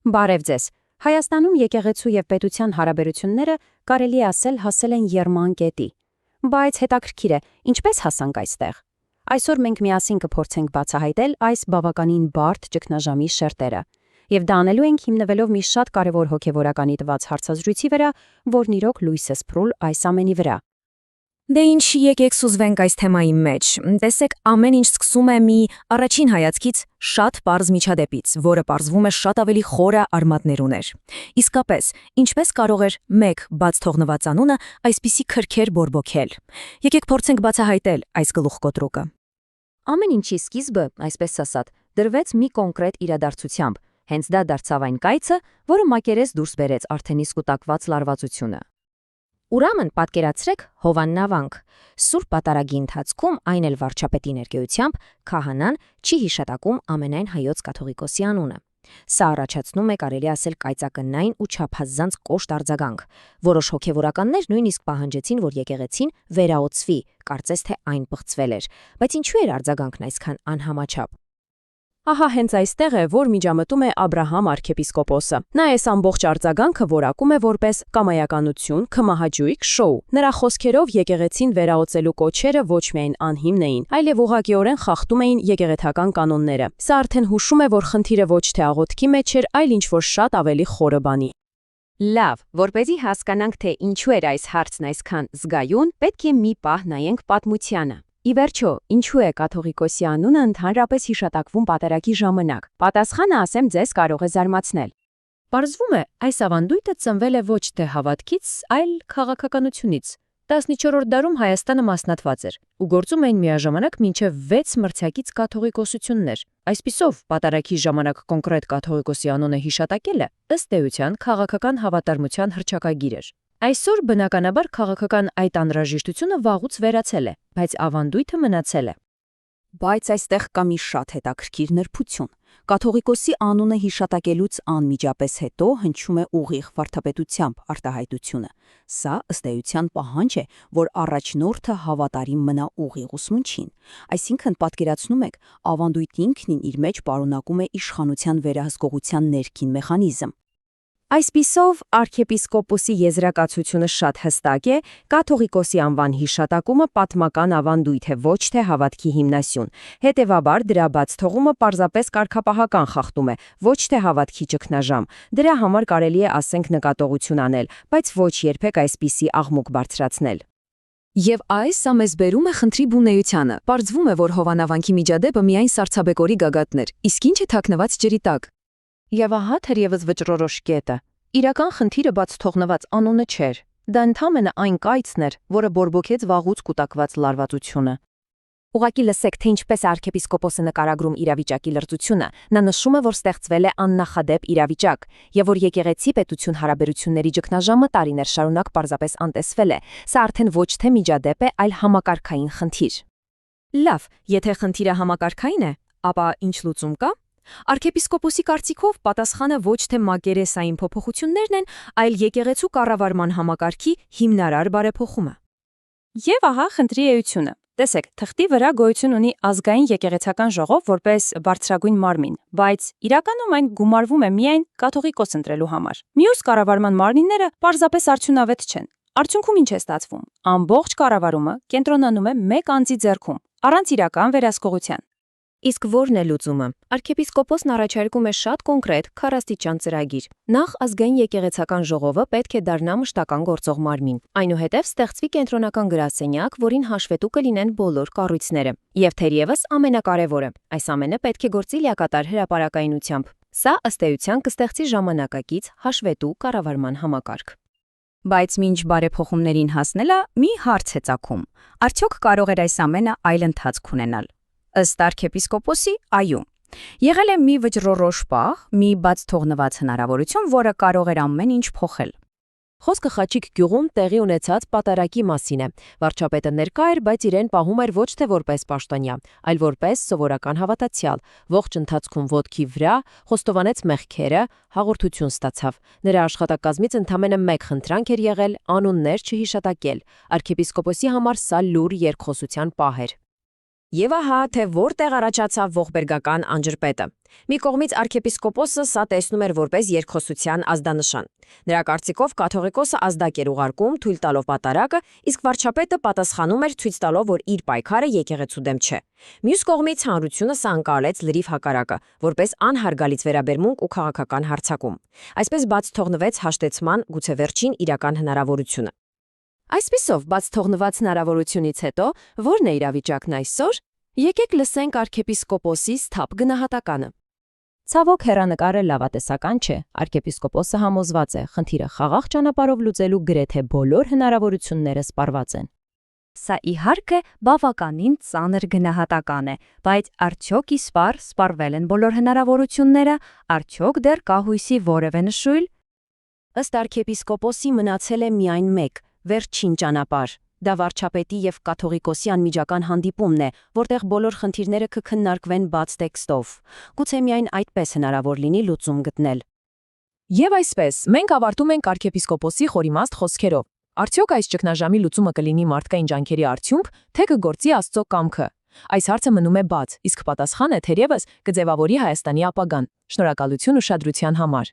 Բարև ձեզ։ Հայաստանում եկեղեցու եւ պետության հարաբերությունները կարելի է ասել հասել են եռման կետի։ Բայց հետաքրքիր է, ինչպես հասանք այստեղ։ Այսօր մենք միասին կփորձենք բացահայտել այս բավականին բարդ ճգնաժամի շերտերը։ Եվ դա անելու ենք հիմնվելով մի շատ կարևոր հոգեվորականի տված հարցազրույցի վրա, որն իրոք լույս է սփռում այս ամենի վրա։ Դե ինչ եկեք սուզվենք այս թեմայի մեջ։ Տեսեք, ամեն ինչ սկսում է մի առաջին հայացքից շատ պարզ միջադեպից, որը պարզվում է շատ ավելի խորը արմատներ ուներ։ Իսկապես, ինչպես կարող էր մեկ բաց թողնված անունը այսպիսի քրքեր բորբոքել։ Եկեք փորձենք բացահայտել այս գլուխկոտրուկը։ Ամեն ինչի սկիզբը, այսպես ասած, դրվեց մի կոնկրետ իրադարձությամբ։ Հենց դա դարձավ այն կայծը, որը մակերես դուրս բերեց արդեն իսկ կուտակված լարվածությունը։ Ուրեմն պատկերացրեք Հովաննավանք։ Սուրբ պատարագի ընթացքում, այն էլ վարչապետի ներկայությամբ, քահանան չի հիշատակում ամենայն հայոց կաթողիկոսի անունը։ Սա առաջացնում է կարելի ասել կայծակնային ու չափազանց կոշտ արձագանք։ Որոշ հոգևորականներ նույնիսկ պահանջեցին, որ եկեղեցին վերաօծվի, կարծես թե այն պղծվել էր։ Բայց ինչու էր արձագանքն այսքան անհամաչափ։ Ահա հենց այստեղ է, որ միջամտում է Աբրահամ արքեպիսկոպոսը։ Նա այս ամբողջ արձագանքը որակում է որպես կամայականություն, քմահաճույք, շոու։ Նրա խոսքերով եկեղեցին վերաօծելու կոչերը ոչ միայն անհիմն էին, այլև ուղղակիորեն խախտում էին եկեղեցական կանոնները։ Սա արդեն հուշում է, որ խնդիրը ոչ թե աղոթքի մեջ էր, այլ ինչ-որ շատ ավելի խորը բանի։ Լավ, որպեսզի հասկանանք, թե ինչու էր այս հարցն այսքան զգայուն, պետք է մի պահ նայենք պատմությանը։ Ի վերջո, ինչու է կաթողիկոսի անունը ընդհանրապես հիշատակվում պատարագի ժամանակ։ Պատասխանը, ասեմ ձեզ, կարող է զարմացնել։ Պարզվում է, այս ավանդույթը ծնվել է ոչ թե հավատքից, այլ քաղաքականությունից։ 14-րդ դարում Հայաստանը մասնատված էր ու գործում էին միաժամանակ մինչև 6 մրցակից կաթողիկոսություններ։ Այսպիսով, պատարագի ժամանակ կոնկրետ կաթողիկոսի անունը հիշատակելը ըստ էության քաղաքական հավատարմության հռչակագիր էր։ Այսօր բնականաբար քաղաքական այդ անհրաժեշտությունը վաղուց վերացել է, բայց ավանդույթը մնացել է։ Բայց այստեղ կա մի շատ հետաքրքիր նրբություն։ Կաթողիկոսի անունը հիշատակելուց անմիջապես հետո հնչում է ուղիղ վարդապետությամբ արտահայտությունը։ Սա ըստ էության պահանջ է, որ առաջնորդը հավատարիմ մնա ուղիղ ուսմունչին։ Այսինքն պատկերացնում եք, ավանդույթն ինքնին իր մեջ պարունակում է իշխանության վերահսկողության ներքին մեխանիզմ։ Այսպիսով, արքեպիսկոպոսի եզրակացությունը շատ հստակ է, կաթողիկոսի անվան հիշատակումը պատմական ավանդույթ է, ոչ թե հավատքի հիմնասյուն։ Հետևաբար, դրա բաց թողումը պարզապես կարգապահական խախտում է, ոչ թե հավատքի ճգնաժամ։ Դրա համար կարելի է ասենք նկատողություն անել, բայց ոչ երբեք այսպիսի աղմուկ բարձրացնել։ Եվ այս մեզ բերում է խնդրի բունեությանը։ Պարզվում է, որ Հովանավանքի միջադեպը միայն սառցաբեկորի գագաթն էր, իսկ ինչ է թաքնված ջրի տակ։ Եվ ահա թերևս վճռորոշ կետը։ Իրական խնդիրը բաց թողնված անունը չէր։ Դա ընդհանրապես այն կայծն էր, որը բորբոքեց վաղուց կուտակված լարվածությունը։ Ուղղակի լսեք, թե ինչպես է արքեպիսկոպոսը նկարագրում իրավիճակի լրջությունը։ Նա նշում է, որ ստեղծվել է աննախադեպ իրավիճակ, եւ որ եկեղեցի պետություն հարաբերությունների ճգնաժամը տարիներ շարունակ պարզապես անտեսվել է։ Սա արդեն ոչ թե միջադեպ է, այլ համակարգային խնդիր։ Լավ, եթե խնդիրը համակարգային է, ապա ինչ լուծում կա։ Արքեպիսկոպոսի կարծիքով պատասխանը ոչ թե մակերեսային փոփոխություններն են, այլ եկեղեցու կառավարման համակարգի հիմնարար բարեփոխումը։ Եվ ահա խնդրի էությունը։ Տեսեք, թղթի վրա գոյություն ունի ազգային եկեղեցական ժողով որպես բարձրագույն մարմին, բայց իրականում այն գումարվում է միայն կաթողիկոս ընտրելու համար։ Մյուս կառավարման մարմինները պարզապես արդյունավետ չեն։ Արդյունքում ինչ է ստացվում։ Ամբողջ կառավարումը կենտրոնանում է մեկ անձի ձեռքում, առանց իրական վերահսկողության։ Իսկ ո՞րն է լուծումը։ Արքեպիսկոպոսն առաջարկում է շատ կոնկրետ քառաստիճան ծրագիր։ Նախ ազգային եկեղեցական ժողովը պետք է դառնա մշտական գործող մարմին։ Այնուհետև ստեղծվի կենտրոնական գրասենյակ, որին հաշվետու կլինեն բոլոր կառույցները։ Եվ թերևս ամենակարևորը, այս ամենը պետք է գործի լիակատար հրապարակայնությամբ։ Սա ըստ էության կստեղծի ժամանակակից հաշվետու կառավարման համակարգ։ Բայց մինչ բարեփոխումներին հասնելը մի հարց է ծագում։ Արդյոք կարող էր այս ամենը այլ ընթացք ունենալ։ Ըստ արքեպիսկոպոսի, այո։ Եղել է մի վճռորոշ պահ, մի բաց թողնված հնարավորություն, որը կարող էր ամեն ինչ փոխել։ Խոսքը Խաչիկ գյուղում տեղի ունեցած պատարագի մասին է։ Վարչապետը ներկա էր, բայց իրեն պահում էր ոչ թե որպես պաշտոնյա, այլ որպես սովորական հավատացյալ։ Ողջ ընթացքում ոտքի վրա խոստովանեց մեղքերը, հաղորդություն ստացավ։ Նրա աշխատակազմից ընդամենը մեկ խնդրանք էր եղել՝ անուններ չհիշատակել։ Արքեպիսկոպոսի համար սա լուր երկխոսության պահ էր։ Եվ ահա թե որտեղ առաջացավ ողբերգական անջրպետը։ Մի կողմից arczepiskopos-ը սա տեսնում էր որպես երկխոսության ազդանշան։ Նրա կարծիքով կաթողիկոսը ազդակ էր ուղարկում, թույլ տալով պատարագը, իսկ վարչապետը պատասխանում էր ցույց տալով, որ իր պայքարը եկեղեցու դեմ չէ։ Մյուս կողմից հանրությունը սա անցալեց լրիվ հակառակը, որպես անհարգալից վերաբերմունք ու քաղաքական հարձակում։ Այսպես բաց թողնվեց հաշտեցման գուցե վերջին իրական հնարավորությունը։ Այսպիսով, բաց թողնված հնարավորությունից հետո, ո՞րն է իրավիճակն այսօր։ Եկեք լսենք arczepiskopos-ի սթափ գնահատականը։ Ցավոք հեռանկարը լավատեսական չէ։ Arczepiskopos-ը համոզված է, խնդիրը խաղաղ ճանապարհով լուծելու գրեթե բոլոր հնարավորությունները սպառված են։ Սա իհարկե բավականին ծանր գնահատական է, բայց արդյոք իսպառ սպառվել են բոլոր հնարավորությունները, արդյոք դեռ կա հույսի որևէ նշույլ։ Ըստ arczepiskopos-ի մնացել է միայն մեկ, վերջին ճանապարհ։ Դա վարչապետի եւ կաթողիկոսի անմիջական հանդիպումն է, որտեղ բոլոր խնդիրները կքննարկվեն բաց տեքստով։ Գուցե միայն այդպես հնարավոր լինի լուծում գտնել։ Եվ այսպես, մենք ավարտում ենք arczepiskopos-ի խորիմաստ խոսքերով։ Արդյոք այս ճգնաժամի լուծումը կլինի մարդկային ջանքերի արդյունք, թե կգործի Աստծո կամքը։ Այս հարցը մնում է բաց, իսկ պատասխանը թերևս կձևավորի Հայաստանի ապագան։ Շնորհակալություն ուշադրության համար։